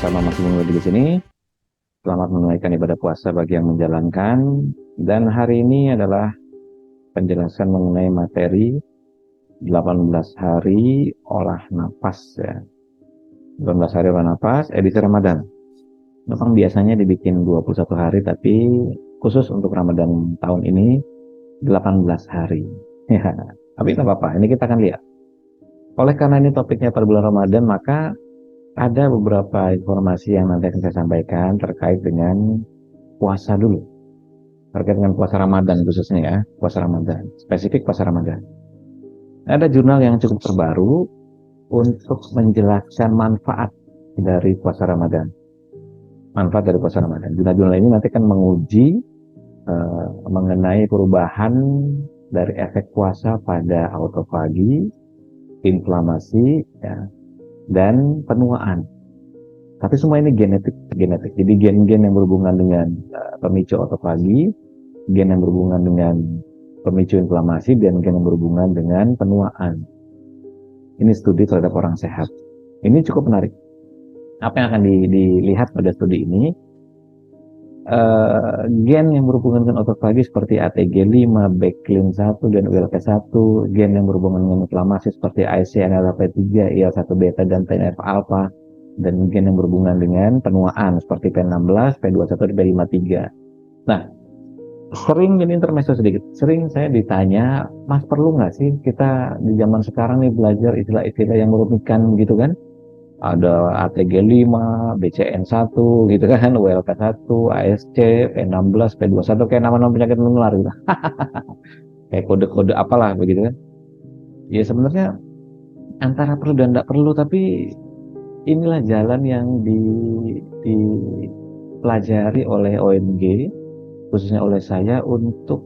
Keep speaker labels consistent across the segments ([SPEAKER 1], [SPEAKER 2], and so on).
[SPEAKER 1] bersama Mas Gunung lagi di sini. Selamat menunaikan ibadah puasa bagi yang menjalankan. Dan hari ini adalah penjelasan mengenai materi 18 hari olah napas ya. 18 hari olah napas edisi Ramadan. Memang biasanya dibikin 21 hari, tapi khusus untuk Ramadan tahun ini 18 hari. Ya, tapi tidak apa-apa. Ini kita akan lihat. Oleh karena ini topiknya per bulan Ramadan, maka ada beberapa informasi yang nanti akan saya sampaikan terkait dengan puasa dulu. Terkait dengan puasa Ramadan khususnya ya, puasa Ramadan. Spesifik puasa Ramadan. Ada jurnal yang cukup terbaru untuk menjelaskan manfaat dari puasa Ramadan. Manfaat dari puasa Ramadan. Jurnal-jurnal ini nanti akan menguji mengenai perubahan dari efek puasa pada autofagi, inflamasi, ya, dan penuaan. Tapi semua ini genetik. Jadi gen-gen yang berhubungan dengan pemicu autofagi, gen yang berhubungan dengan pemicu inflamasi, dan gen yang berhubungan dengan penuaan. Ini studi terhadap orang sehat. Ini cukup menarik. Apa yang akan dilihat pada studi ini? Gen yang berhubungan dengan autofagi seperti ATG5, BACLIN1, dan ULK1, gen yang berhubungan dengan inflamasi seperti IC, NLRP3, IL1 beta, dan TNF-alpha, dan gen yang berhubungan dengan penuaan seperti P16, P21, dan P53. Nah, sering ini intermezzo sedikit. Sering saya ditanya, Mas perlu nggak sih kita di zaman sekarang nih belajar istilah-istilah yang merumitkan gitu kan? Ada ATG5, BCN1 gitu kan, ULK1, ASC, P16, P21, kayak nama-nama penyakit menular gitu. Kayak kode-kode apalah begitu kan. Ya sebenarnya antara perlu dan tidak perlu, tapi inilah jalan yang dipelajari oleh OMG, khususnya oleh saya, untuk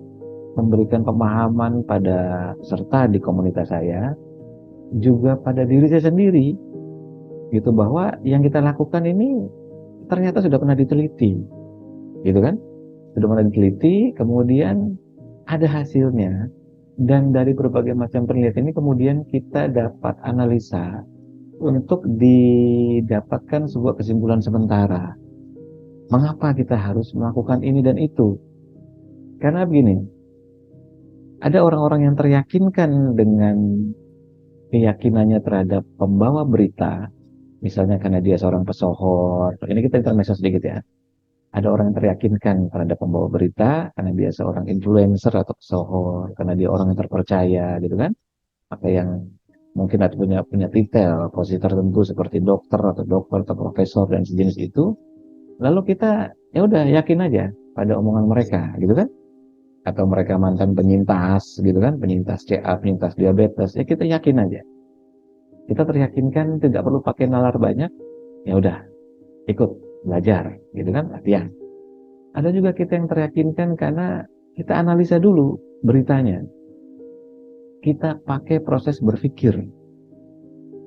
[SPEAKER 1] memberikan pemahaman pada peserta di komunitas saya, juga pada diri saya sendiri, gitu, bahwa yang kita lakukan ini ternyata sudah pernah diteliti, gitu kan? Sudah pernah diteliti, kemudian ada hasilnya, dan dari berbagai macam penelitian ini kemudian kita dapat analisa untuk didapatkan sebuah kesimpulan sementara. Mengapa kita harus melakukan ini dan itu? Karena begini, ada orang-orang yang teryakinkan dengan keyakinannya terhadap pembawa berita, misalnya karena dia seorang pesohor. Ini kita intermezzo sedikit ya. Ada orang yang teryakinkan terhadap pembawa berita karena dia seorang influencer atau pesohor, karena dia orang yang terpercaya, gitu kan? Maka yang mungkin ada punya titel posisi tertentu seperti dokter atau profesor dan sejenis itu, lalu kita ya udah yakin aja pada omongan mereka, gitu kan? Atau mereka mantan penyintas, gitu kan? Penyintas CA, penyintas diabetes, ya kita yakin aja. Kita teryakinkan, tidak perlu pakai nalar banyak, ya udah ikut belajar, gitu kan? Latihan. Ada juga kita yang teryakinkan karena kita analisa dulu beritanya. Kita pakai proses berpikir.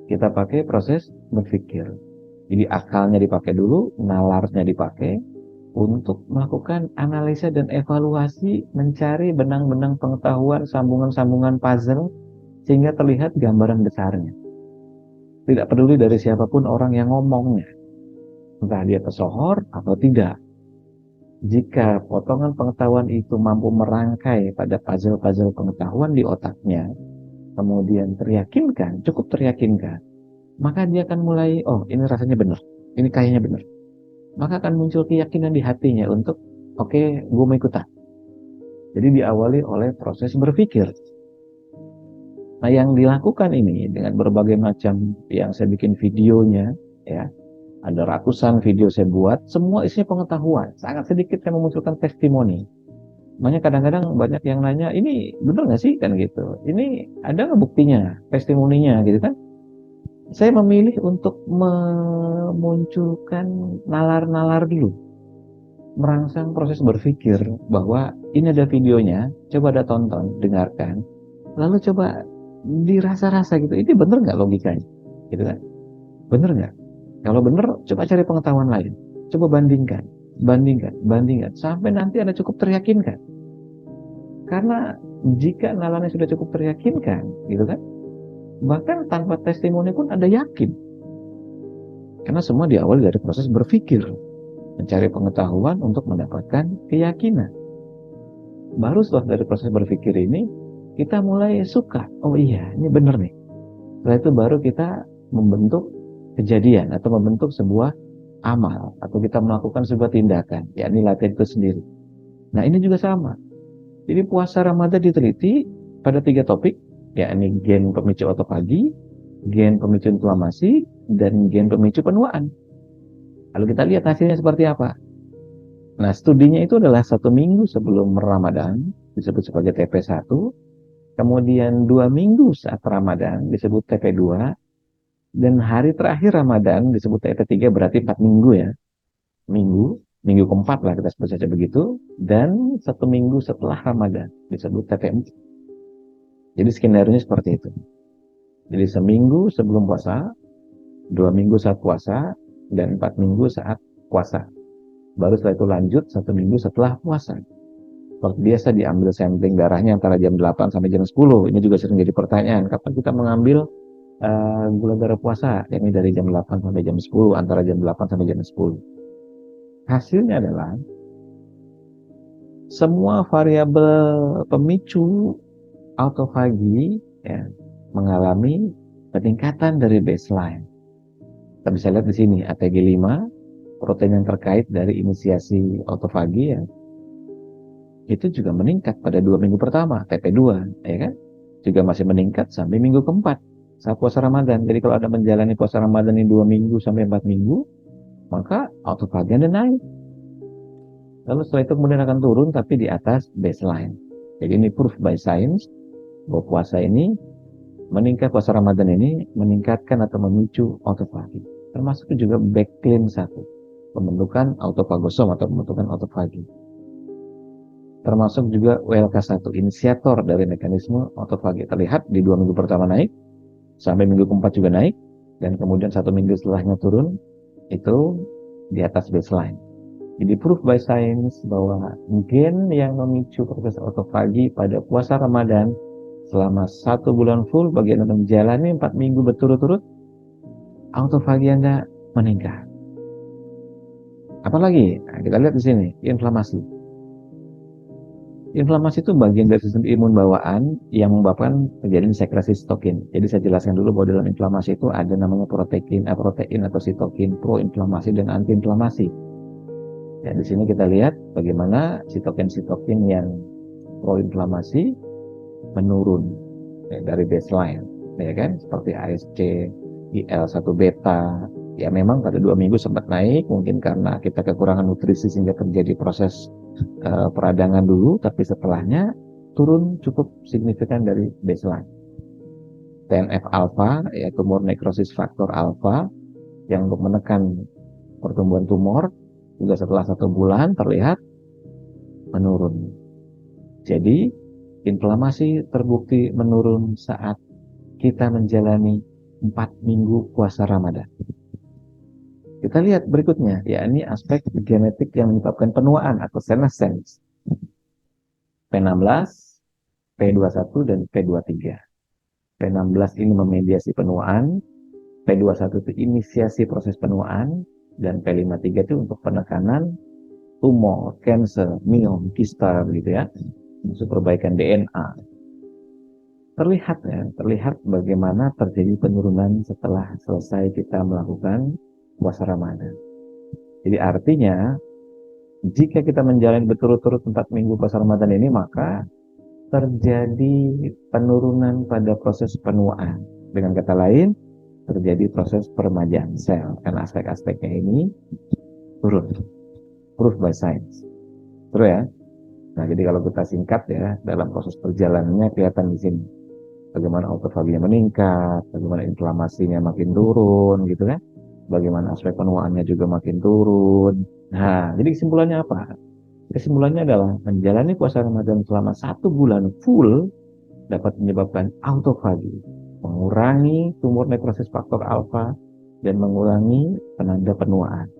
[SPEAKER 1] Kita pakai proses berpikir. Jadi akalnya dipakai dulu, nalarnya dipakai untuk melakukan analisa dan evaluasi, mencari benang-benang pengetahuan, sambungan-sambungan puzzle, sehingga terlihat gambaran besarnya. Tidak peduli dari siapapun orang yang ngomongnya, entah dia pesohor atau tidak. Jika potongan pengetahuan itu mampu merangkai pada puzzle-puzzle pengetahuan di otaknya, kemudian teryakinkan, cukup teryakinkan, maka dia akan mulai, oh ini rasanya benar, ini kayaknya benar. Maka akan muncul keyakinan di hatinya untuk, oke, gue mau ikutan. Jadi diawali oleh proses berpikir. Nah, yang dilakukan ini dengan berbagai macam yang saya bikin videonya, ya, ada ratusan video saya buat, semua isinya pengetahuan. Sangat sedikit saya memunculkan testimoni. Makanya kadang-kadang banyak yang nanya, ini benar nggak sih? Kan gitu. Ini ada nggak buktinya, testimoninya gitu kan? Saya memilih untuk memunculkan nalar-nalar dulu. Merangsang proses berpikir bahwa ini ada videonya, coba ada tonton, dengarkan. Lalu coba dirasa-rasa gitu, ini benar nggak logikanya? Gitu kan? Benar nggak? Kalau benar, coba cari pengetahuan lain. Coba bandingkan, sampai nanti Anda cukup teryakinkan. Karena jika nalarnya sudah cukup teryakinkan, gitu kan, bahkan tanpa testimoni pun Anda yakin. Karena semua diawali dari proses berpikir, mencari pengetahuan untuk mendapatkan keyakinan. Baru setelah dari proses berpikir ini, kita mulai suka. Oh iya, ini benar nih. Setelah itu baru kita membentuk kejadian atau membentuk sebuah amal, atau kita melakukan sebuah tindakan, yakni latihan itu sendiri. Nah, ini juga sama. Jadi puasa Ramadan diteliti pada 3 topik, yakni gen pemicu otopagi, gen pemicu inflamasi, dan gen pemicu penuaan. Lalu kita lihat hasilnya seperti apa. Nah, studinya itu adalah 1 minggu sebelum Ramadan, disebut sebagai TP1, kemudian 2 minggu saat Ramadan, disebut TP2, dan hari terakhir Ramadan, disebut TP3, berarti 4 minggu ya, minggu keempat lah kita sebut saja begitu, dan 1 minggu setelah Ramadan, disebut TP4. Jadi skenario seperti itu. Jadi seminggu sebelum puasa, 2 minggu saat puasa, dan 4 minggu saat puasa. Baru setelah itu lanjut 1 minggu setelah puasa. Seperti biasa diambil sampling darahnya antara jam 8 sampai jam 10. Ini juga sering jadi pertanyaan, kapan kita mengambil gula darah puasa? Yakni dari jam 8 sampai jam 10, antara jam 8 sampai jam 10. Hasilnya adalah semua variabel pemicu autofagi ya, mengalami peningkatan dari baseline. Kita bisa lihat di sini ATG5, protein yang terkait dari inisiasi autofagi ya, itu juga meningkat pada 2 minggu pertama, TP2, ya kan? Juga masih meningkat sampai minggu keempat saat puasa Ramadan. Jadi kalau Anda menjalani puasa Ramadan ini 2 minggu sampai 4 minggu, maka autofagi Anda naik. Lalu setelah itu kemudian akan turun tapi di atas baseline. Jadi ini proof by science bahwa puasa ini meningkat, puasa Ramadan ini meningkatkan atau memicu autofagi. Termasuk juga backclean 1, pembentukan autofagosom atau pembentukan autofagi. Termasuk juga ULK1, inisiator dari mekanisme autofagi. Terlihat di 2 minggu pertama naik, sampai minggu keempat juga naik, dan kemudian 1 minggu setelahnya turun, itu di atas baseline. Jadi proof by science bahwa gen yang memicu proses autofagi pada puasa Ramadan selama 1 bulan full bagi Anda menjalani 4 minggu berturut-turut, autofagi Anda meningkat. Apalagi? Nah, kita lihat di sini, inflamasi. Inflamasi itu bagian dari sistem imun bawaan yang menyebabkan terjadinya sekresi sitokin. Jadi saya jelaskan dulu bahwa dalam inflamasi itu ada namanya protein atau sitokin, pro-inflamasi dan anti-inflamasi. Ya, di sini kita lihat bagaimana sitokin-sitokin yang pro-inflamasi menurun ya, dari baseline, ya kan? Seperti ASC, IL-1 beta. Ya memang pada 2 minggu sempat naik, mungkin karena kita kekurangan nutrisi sehingga terjadi proses peradangan dulu, tapi setelahnya turun cukup signifikan dari baseline. TNF alpha, ya tumor necrosis faktor alpha, yang untuk menekan pertumbuhan tumor, juga setelah 1 bulan terlihat menurun. Jadi inflamasi terbukti menurun saat kita menjalani 4 minggu puasa Ramadan. Kita lihat berikutnya, yakni aspek genetik yang menyebabkan penuaan atau senescence. P16, P21, dan P23. P16 ini memediasi penuaan, P21 itu inisiasi proses penuaan, dan P53 itu untuk penekanan tumor, cancer, miom, kista, gitu ya, untuk perbaikan DNA. Terlihat bagaimana terjadi penurunan setelah selesai kita melakukan puasa Ramadan. Jadi artinya, jika kita menjalani berturut-turut 4 minggu puasa Ramadan ini, maka terjadi penurunan pada proses penuaan. Dengan kata lain, terjadi proses peremajaan sel, karena aspek-aspeknya ini turun. Proof by science. Terus ya. Nah, jadi kalau kita singkat ya, dalam proses perjalanannya kelihatan di sini. Bagaimana autofaginya meningkat, bagaimana inflamasinya makin turun, gitu kan. Bagaimana aspek penuaannya juga makin turun. Nah, jadi kesimpulannya apa? Kesimpulannya adalah menjalani puasa Ramadan selama 1 bulan full dapat menyebabkan autofagi, mengurangi tumor necrosis faktor alfa, dan mengurangi penanda penuaan.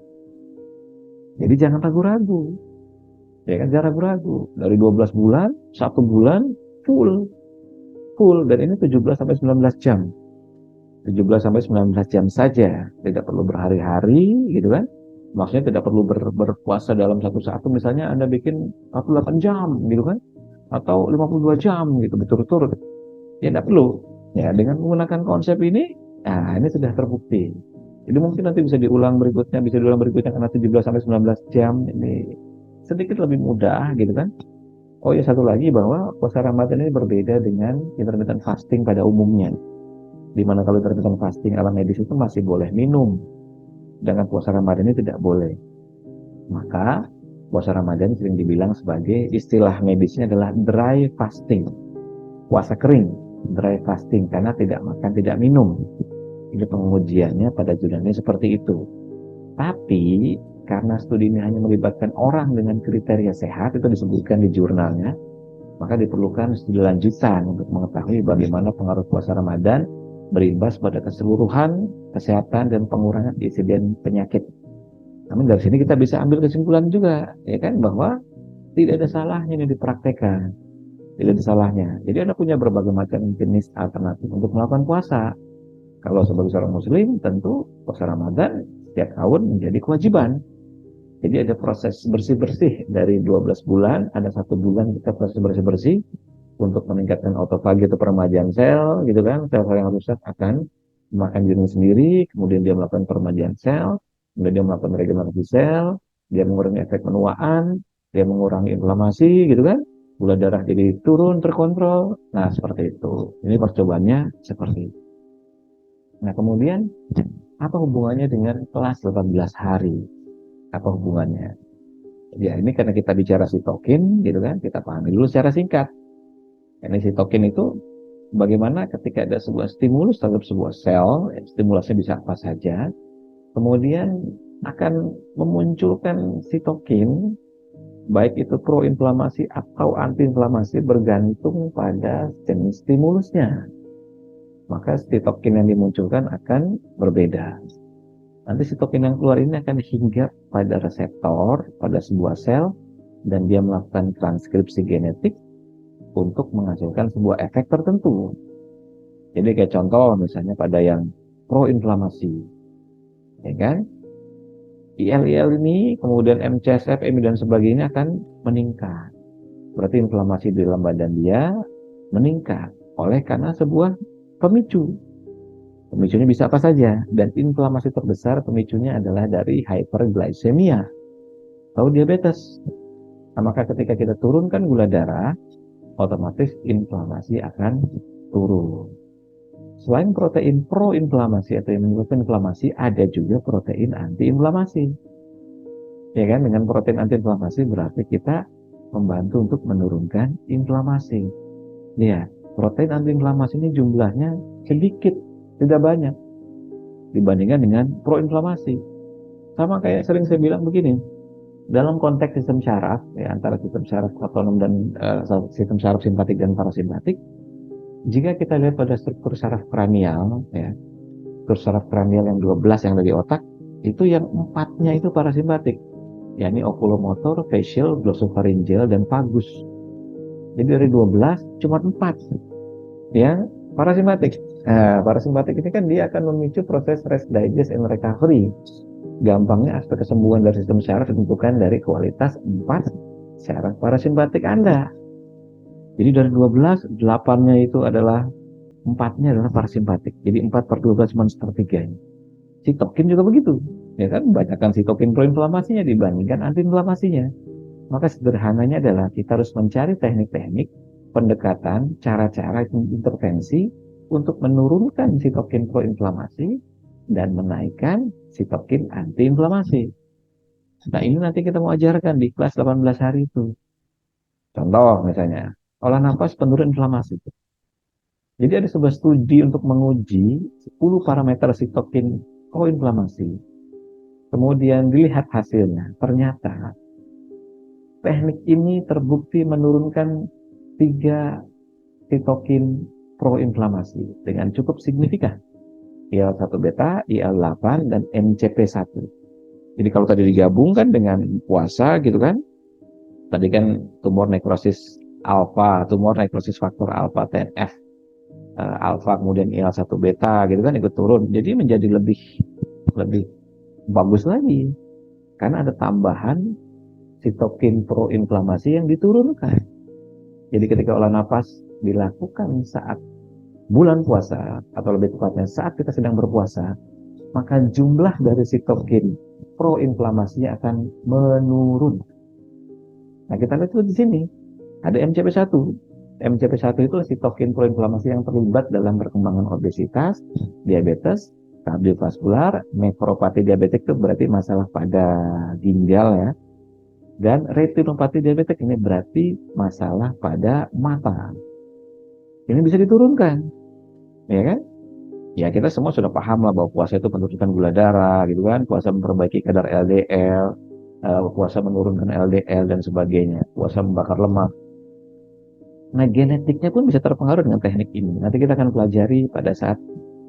[SPEAKER 1] Jadi jangan ragu-ragu. Ya kan, jangan ragu-ragu. Dari 12 bulan, 1 bulan full. Dan ini 17 sampai 19 jam. 17 sampai 19 jam saja, tidak perlu berhari-hari gitu kan. Maksudnya tidak perlu berpuasa dalam satu saat, misalnya Anda bikin 48 jam gitu kan, atau 52 jam gitu berturut-turut. Ya tidak perlu. Ya, dengan menggunakan konsep ini, nah ini sudah terbukti. Jadi mungkin nanti bisa diulang berikutnya karena 17 sampai 19 jam ini sedikit lebih mudah gitu kan. Oh ya, satu lagi bahwa puasa Ramadan ini berbeda dengan intermittent fasting pada umumnya. Di mana kalau intermittent fasting ala medis itu masih boleh minum, sedangkan puasa Ramadan ini tidak boleh. Maka puasa Ramadan sering dibilang sebagai istilah medisnya adalah dry fasting, puasa kering, dry fasting karena tidak makan, tidak minum. Ini pengujiannya pada jurnalnya seperti itu. Tapi karena studi ini hanya melibatkan orang dengan kriteria sehat, itu disebutkan di jurnalnya, maka diperlukan studi lanjutan untuk mengetahui bagaimana pengaruh puasa Ramadan berimbas pada keseluruhan kesehatan dan pengurangan insiden penyakit. Namun dari sini kita bisa ambil kesimpulan juga, ya kan, bahwa tidak ada salahnya ini dipraktekkan, tidak ada salahnya. Jadi Anda punya berbagai macam jenis alternatif untuk melakukan puasa. Kalau sebagai seorang Muslim, tentu puasa Ramadan setiap tahun menjadi kewajiban. Jadi ada proses bersih-bersih dari 12 bulan, ada 1 bulan kita proses bersih-bersih untuk meningkatkan autofagi atau peremajaan sel, gitu kan. Sel-sel yang rusak akan makan diri sendiri, kemudian dia melakukan peremajaan sel, kemudian dia melakukan regenerasi sel, dia mengurangi efek penuaan, dia mengurangi inflamasi, gitu kan. Gula darah jadi turun, terkontrol. Nah, seperti itu. Ini percobaannya seperti itu. Nah, kemudian apa hubungannya dengan kelas 18 hari? Apa hubungannya? Ya, ini karena kita bicara sitokin, gitu kan, kita pahami dulu secara singkat. Ini sitokin itu bagaimana ketika ada sebuah stimulus terhadap sebuah sel, stimulusnya bisa apa saja, kemudian akan memunculkan sitokin, baik itu proinflamasi atau antiinflamasi bergantung pada jenis stimulusnya. Maka sitokin yang dimunculkan akan berbeda. Nanti sitokin yang keluar ini akan hinggap pada reseptor, pada sebuah sel, dan dia melakukan transkripsi genetik untuk menghasilkan sebuah efek tertentu. Jadi kayak contoh misalnya pada yang proinflamasi, ya kan? IL-IL ini, kemudian MCSF, MI dan sebagainya akan meningkat. Berarti inflamasi di dalam badan dia meningkat oleh karena sebuah pemicu. Pemicunya bisa apa saja, dan inflamasi terbesar pemicunya adalah dari hyperglycemia atau diabetes. Nah, maka ketika kita turunkan gula darah, otomatis inflamasi akan turun. Selain protein proinflamasi atau yang menyebabkan inflamasi, ada juga protein antiinflamasi. Ya kan, dengan protein antiinflamasi berarti kita membantu untuk menurunkan inflamasi. Ya, protein antiinflamasi ini jumlahnya sedikit, tidak banyak dibandingkan dengan proinflamasi. Sama kayak sering saya bilang begini, dalam konteks sistem syaraf, ya, antara sistem syaraf otonom dan sistem syaraf simpatik dan parasimpatik, jika kita lihat pada struktur syaraf kranial, ya, struktur syaraf kranial yang 12 yang dari otak, itu yang 4-nya itu parasimpatik, yakni oculomotor, facial, glossopharyngeal, dan vagus. Jadi dari 12, cuma 4 ya parasimpatik. Nah, parasimpatik ini kan dia akan memicu proses rest, digest, and recovery. Gampangnya aspek kesembuhan dari sistem syaraf ditentukan dari kualitas 4 syaraf parasimpatik Anda. Jadi dari 12, 8-nya itu adalah 4-nya adalah parasimpatik. Jadi 4/12 cuma sepertiganya. Sitokin juga begitu. Ya kan, banyakkan sitokin proinflamasinya dibandingkan antiinflamasinya. Maka sederhananya adalah kita harus mencari teknik-teknik pendekatan, cara-cara intervensi untuk menurunkan sitokin proinflamasi dan menaikkan sitokin antiinflamasi. Nah, ini nanti kita mau ajarkan di kelas 18 hari itu. Contoh misalnya, olah nafas penurun inflamasi. Jadi ada sebuah studi untuk menguji 10 parameter sitokin proinflamasi. Kemudian dilihat hasilnya. Ternyata teknik ini terbukti menurunkan 3 sitokin proinflamasi dengan cukup signifikan. IL-1 beta, IL-8, dan MCP1. Jadi kalau tadi digabungkan dengan puasa gitu kan, tadi kan tumor nekrosis alfa, tumor nekrosis faktor alfa TNF, alfa kemudian IL-1 beta gitu kan ikut turun. Jadi menjadi lebih lebih bagus lagi karena ada tambahan sitokin proinflamasi yang diturunkan. Jadi ketika olah napas dilakukan saat bulan puasa atau lebih tepatnya saat kita sedang berpuasa, maka jumlah dari sitokin proinflamasinya akan menurun. Nah, kita lihat di sini ada MCP1. MCP1 itu sitokin proinflamasi yang terlibat dalam perkembangan obesitas, diabetes, kardiovaskular, nefropati diabetik itu berarti masalah pada ginjal ya. Dan retinopati diabetik ini berarti masalah pada mata. Ini bisa diturunkan, ya kan? Ya kita semua sudah paham lah bahwa puasa itu menurunkan gula darah, gitu kan? Puasa memperbaiki kadar LDL, puasa menurunkan LDL dan sebagainya. Puasa membakar lemak. Nah, genetiknya pun bisa terpengaruh dengan teknik ini. Nanti kita akan pelajari pada saat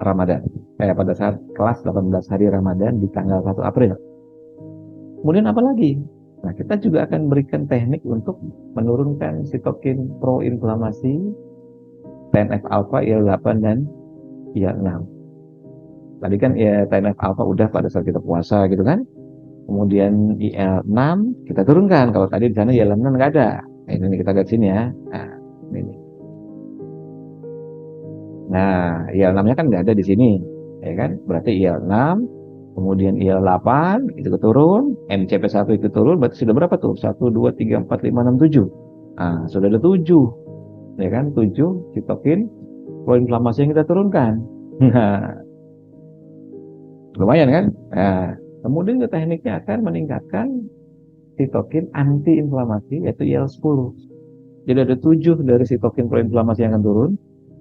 [SPEAKER 1] Ramadan. Pada saat kelas 18 hari Ramadan di tanggal 1 April. Kemudian apa lagi? Nah, kita juga akan berikan teknik untuk menurunkan sitokin proinflamasi, TNF alpha, IL-8 dan IL-6. Tadi kan ya TNF alpha udah pada saat kita puasa gitu kan. Kemudian IL-6 kita turunkan. Kalau tadi di sana IL-6 nggak ada. Nah, ini kita lihat sini ya. Nah, ini. Nah, IL-6-nya kan nggak ada di sini, ya kan? Berarti IL-6, kemudian IL-8 itu turun, MCP1 itu turun, berarti sudah berapa tuh? 1, 2, 3, 4, 5, 6, 7. Nah, sudah ada 7, ya kan? 7 sitokin proinflamasi yang kita turunkan. Nah, lumayan kan? Nah, kemudian tekniknya akan meningkatkan sitokin antiinflamasi yaitu IL-10. Jadi ada 7 dari sitokin proinflamasi yang akan turun,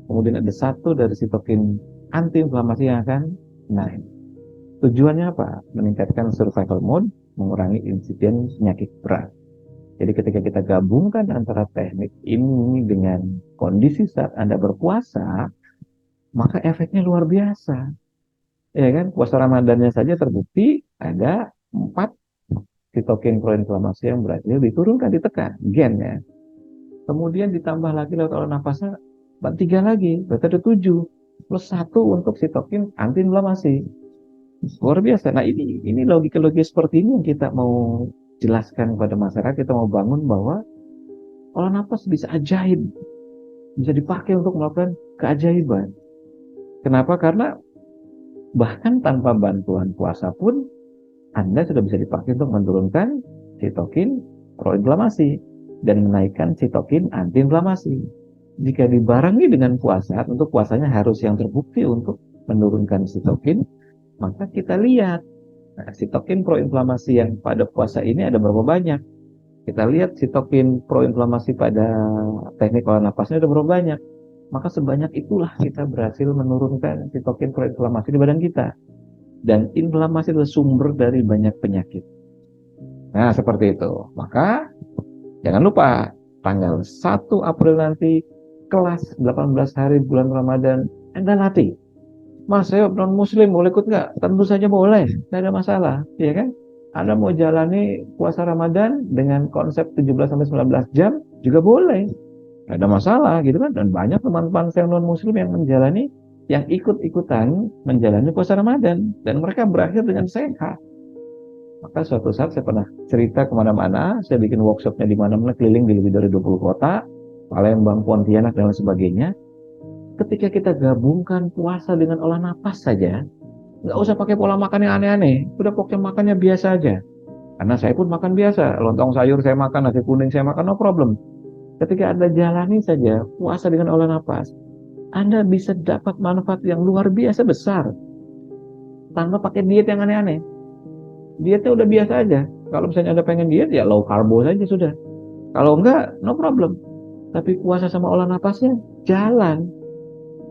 [SPEAKER 1] kemudian ada 1 dari sitokin antiinflamasi yang akan naik. Tujuannya apa? Meningkatkan survival mode, mengurangi insiden penyakit berat. Jadi ketika kita gabungkan antara teknik ini dengan kondisi saat Anda berpuasa, maka efeknya luar biasa. Ya kan? Puasa Ramadannya saja terbukti ada 4 sitokin proinflamasi yang berhasil diturunkan, ditekan, gennya. Kemudian ditambah lagi lewat olah nafasnya, 3 lagi, berarti ada 7. Plus 1 untuk sitokin antiinflamasi. Luar biasa. Nah ini logika-logika seperti ini yang kita mau jelaskan kepada masyarakat, kita mau bangun bahwa olah nafas bisa ajaib, bisa dipakai untuk melakukan keajaiban. Kenapa? Karena bahkan tanpa bantuan puasa pun Anda sudah bisa dipakai untuk menurunkan sitokin proinflamasi dan menaikkan sitokin antiinflamasi. Jika dibarengi dengan puasa, untuk puasanya harus yang terbukti untuk menurunkan sitokin, maka kita lihat sitokin proinflamasi yang pada puasa ini ada berapa banyak. Kita lihat sitokin proinflamasi pada teknik olah napasnya ada berapa banyak. Maka sebanyak itulah kita berhasil menurunkan sitokin proinflamasi di badan kita. Dan inflamasi adalah sumber dari banyak penyakit. Nah, seperti itu. Maka jangan lupa tanggal 1 April nanti kelas 18 hari bulan Ramadan Anda latih. Mas, saya non muslim boleh ikut nggak? Tentu saja boleh, tidak ada masalah, ya kan? Anda mau jalani puasa Ramadan dengan konsep 17-19 jam juga boleh, tidak ada masalah, gitu kan? Dan banyak teman-teman saya non muslim yang menjalani, yang ikut-ikutan menjalani puasa Ramadan dan mereka berakhir dengan sehat. Maka suatu saat saya pernah cerita kemana-mana, saya bikin workshopnya di mana-mana, keliling di lebih dari 20 kota, Palembang, Pontianak dan lain sebagainya. Ketika kita gabungkan puasa dengan olah napas saja, nggak usah pakai pola makan yang aneh-aneh. Udah pokoknya makannya biasa aja. Karena saya pun makan biasa. Lontong sayur saya makan, nasi kuning saya makan, no problem. Ketika Anda jalani saja puasa dengan olah napas, Anda bisa dapat manfaat yang luar biasa besar. Tanpa pakai diet yang aneh-aneh. Dietnya udah biasa aja. Kalau misalnya Anda pengen diet, ya low karbo saja sudah. Kalau enggak, no problem. Tapi puasa sama olah napasnya, jalan.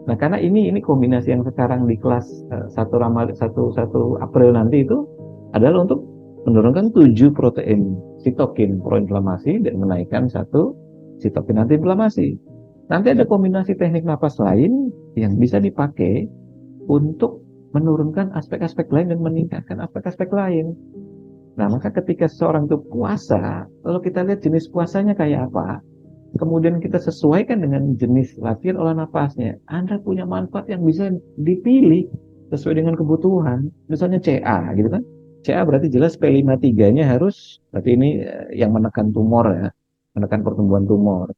[SPEAKER 1] Nah, karena ini kombinasi yang sekarang di kelas 1 April nanti itu adalah untuk menurunkan 7 protein sitokin proinflamasi dan menaikkan 1 sitokin antiinflamasi. Nanti ada kombinasi teknik napas lain yang bisa dipakai untuk menurunkan aspek-aspek lain dan meningkatkan aspek-aspek lain. Nah, maka ketika seseorang itu puasa, kalau kita lihat jenis puasanya kayak apa, kemudian kita sesuaikan dengan jenis latihan olah napasnya, Anda punya manfaat yang bisa dipilih sesuai dengan kebutuhan. Misalnya CA gitu kan. CA berarti jelas P53-nya harus, berarti ini yang menekan tumor ya, menekan pertumbuhan tumor.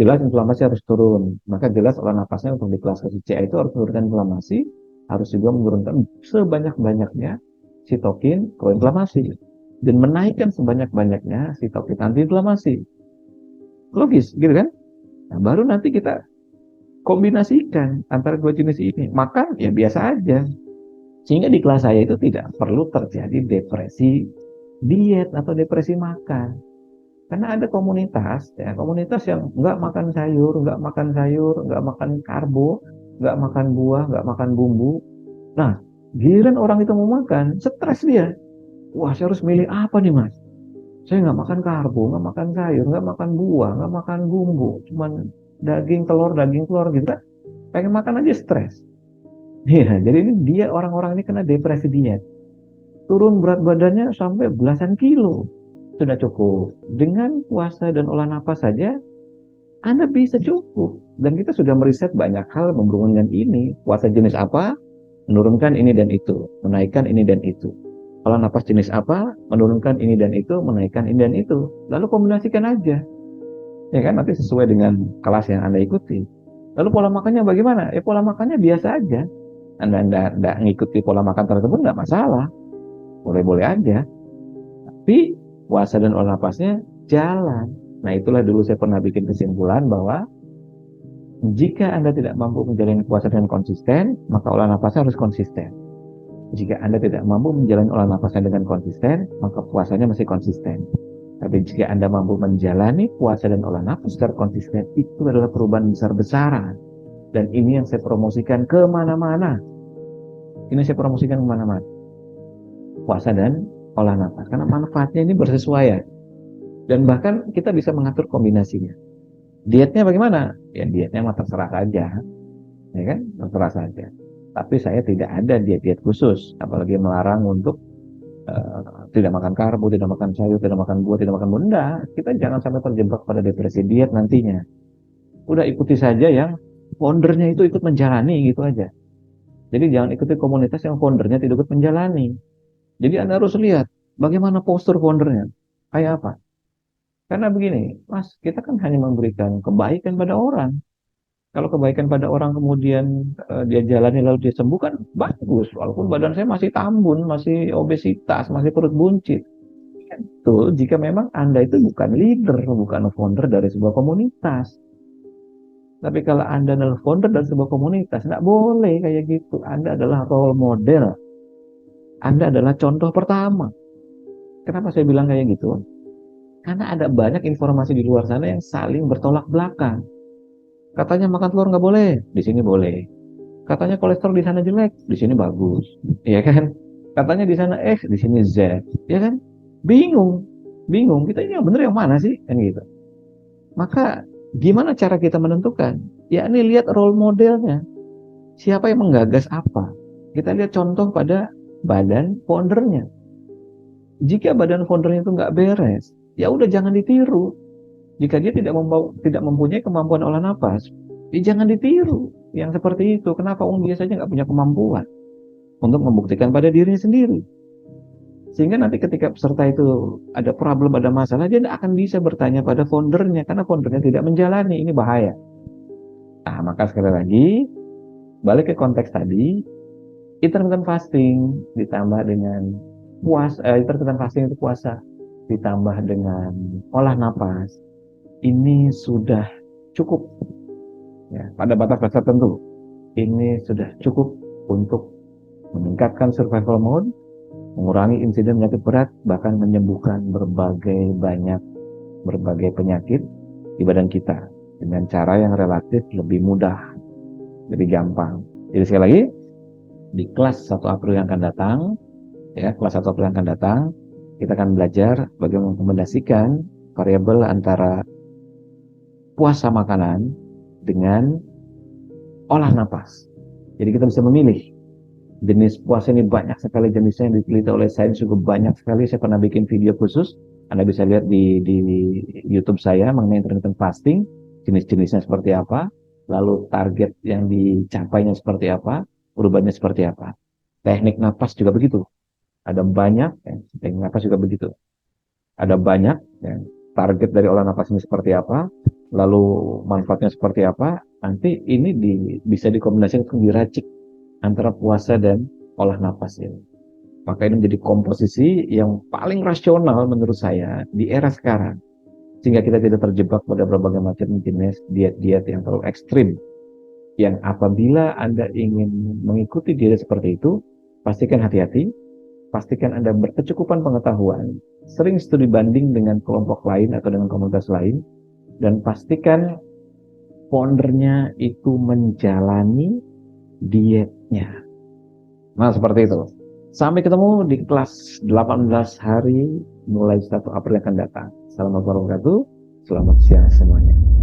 [SPEAKER 1] Jelas inflamasi harus turun. Maka jelas olah napasnya untuk di kelas CA itu harus menurunkan inflamasi, harus juga menurunkan sebanyak-banyaknya sitokin proinflamasi dan menaikkan sebanyak-banyaknya sitokin antiinflamasi. Logis gitu kan? Nah, baru nanti kita kombinasikan antara dua jenis ini. Makan ya biasa aja. Sehingga di kelas saya itu tidak perlu terjadi depresi diet atau depresi makan. Karena ada komunitas, ya, komunitas yang nggak makan sayur, nggak makan karbo, nggak makan buah, nggak makan bumbu. Nah, giliran orang itu mau makan, stres dia. Wah, saya harus milih apa nih, Mas? Saya nggak makan karbo, nggak makan sayur, nggak makan buah, nggak makan bumbu, cuman daging telur gitu kan. Pengen makan aja stres. Iya, jadi ini dia orang-orang ini kena depresi diet. Turun berat badannya sampai belasan kilo. Sudah cukup. Dengan puasa dan olah napas saja, Anda bisa cukup. Dan kita sudah meriset banyak hal berhubungan dengan ini. Puasa jenis apa, menurunkan ini dan itu. Menaikkan ini dan itu. Olah napas jenis apa, menurunkan ini dan itu, menaikkan ini dan itu. Lalu kombinasikan aja. Ya kan, nanti sesuai dengan kelas yang Anda ikuti. Lalu pola makannya bagaimana? Ya pola makannya biasa aja. Anda tidak mengikuti pola makan tersebut nggak masalah. Boleh-boleh aja. Tapi puasa dan olah napasnya jalan. Nah, itulah dulu saya pernah bikin kesimpulan bahwa jika Anda tidak mampu menjalani puasa dengan konsisten, maka olah napasnya harus konsisten. Jika Anda tidak mampu menjalani olah napasnya dengan konsisten, maka puasanya masih konsisten. Tapi jika Anda mampu menjalani puasa dan olah napas secara konsisten, itu adalah perubahan besar-besaran. Dan ini yang saya promosikan kemana-mana. Ini saya promosikan kemana-mana. Puasa dan olah napas. Karena manfaatnya ini bersesuaian. Dan bahkan kita bisa mengatur kombinasinya. Dietnya bagaimana? Ya dietnya mah terserah saja. Ya kan? Terserah saja. Tapi saya tidak ada diet-diet khusus. Apalagi melarang untuk tidak makan karbo, tidak makan sayur, tidak makan buah, tidak makan bunda. Kita jangan sampai terjebak pada depresi diet nantinya. Udah ikuti saja yang foundernya itu ikut menjalani gitu aja. Jadi jangan ikuti komunitas yang foundernya tidak ikut menjalani. Jadi Anda harus lihat bagaimana postur foundernya. Kayak apa? Karena begini, Mas, kita kan hanya memberikan kebaikan pada orang. Kalau kebaikan pada orang kemudian dia jalani lalu dia sembuh kan bagus. Walaupun badan saya masih tambun, masih obesitas, masih perut buncit. Itu jika memang Anda itu bukan leader, bukan founder dari sebuah komunitas. Tapi kalau Anda adalah founder dari sebuah komunitas, nggak boleh kayak gitu. Anda adalah role model. Anda adalah contoh pertama. Kenapa saya bilang kayak gitu? Karena ada banyak informasi di luar sana yang saling bertolak belakang. Katanya makan telur nggak boleh, di sini boleh. Katanya kolesterol di sana jelek, di sini bagus. Iya kan? Katanya di sana X, di sini Z. Ya kan? Bingung. Bingung. Kita ini yang benar yang mana sih? Kan gitu. Maka gimana cara kita menentukan? Ya ini lihat role modelnya. Siapa yang menggagas apa? Kita lihat contoh pada badan foundernya. Jika badan foundernya itu nggak beres, ya udah jangan ditiru. Jika dia tidak mempunyai kemampuan olah nafas, ya jangan ditiru. Yang seperti itu, kenapa biasanya nggak punya kemampuan untuk membuktikan pada dirinya sendiri. Sehingga nanti ketika peserta itu ada problem, ada masalah, dia tidak akan bisa bertanya pada foundernya, karena foundernya tidak menjalani, ini bahaya. Nah, maka sekali lagi, balik ke konteks tadi, intermittent fasting ditambah dengan intermittent fasting itu puasa, ditambah dengan olah napas, ini sudah cukup ya, pada batas-batas tertentu. Ini sudah cukup untuk meningkatkan survival mode, mengurangi insiden penyakit berat, bahkan menyembuhkan berbagai penyakit di badan kita dengan cara yang relatif lebih mudah, lebih gampang. Jadi sekali lagi, di kelas 1 April yang akan datang, kelas 1 April yang akan datang, kita akan belajar bagaimana mengombinasikan variabel antara puasa makanan dengan olah napas. Jadi kita bisa memilih. Jenis puasa ini banyak sekali jenisnya yang diteliti oleh sains, juga banyak sekali. Saya pernah bikin video khusus Anda bisa lihat di YouTube saya mengenai intermittent fasting, jenis-jenisnya seperti apa, lalu target yang dicapainya seperti apa, perubahannya seperti apa. Teknik napas juga begitu. Ada banyak, ya, teknik napas juga begitu. Ada banyak, ya, target dari olah napas ini seperti apa, lalu manfaatnya seperti apa. Nanti ini bisa dikombinasikan, diracik antara puasa dan olah napas ini. Maka ini menjadi komposisi yang paling rasional menurut saya di era sekarang. Sehingga kita tidak terjebak pada berbagai macam jenis diet-diet yang terlalu ekstrim. Yang apabila Anda ingin mengikuti diet seperti itu, pastikan hati-hati, pastikan Anda berkecukupan pengetahuan, sering studi banding dengan kelompok lain atau dengan komunitas lain, dan pastikan foundernya itu menjalani dietnya. Nah, seperti itu. Sampai ketemu di kelas 18 hari mulai 1 April yang akan datang. Assalamualaikum warahmatullahi wabarakatuh. Selamat siang semuanya.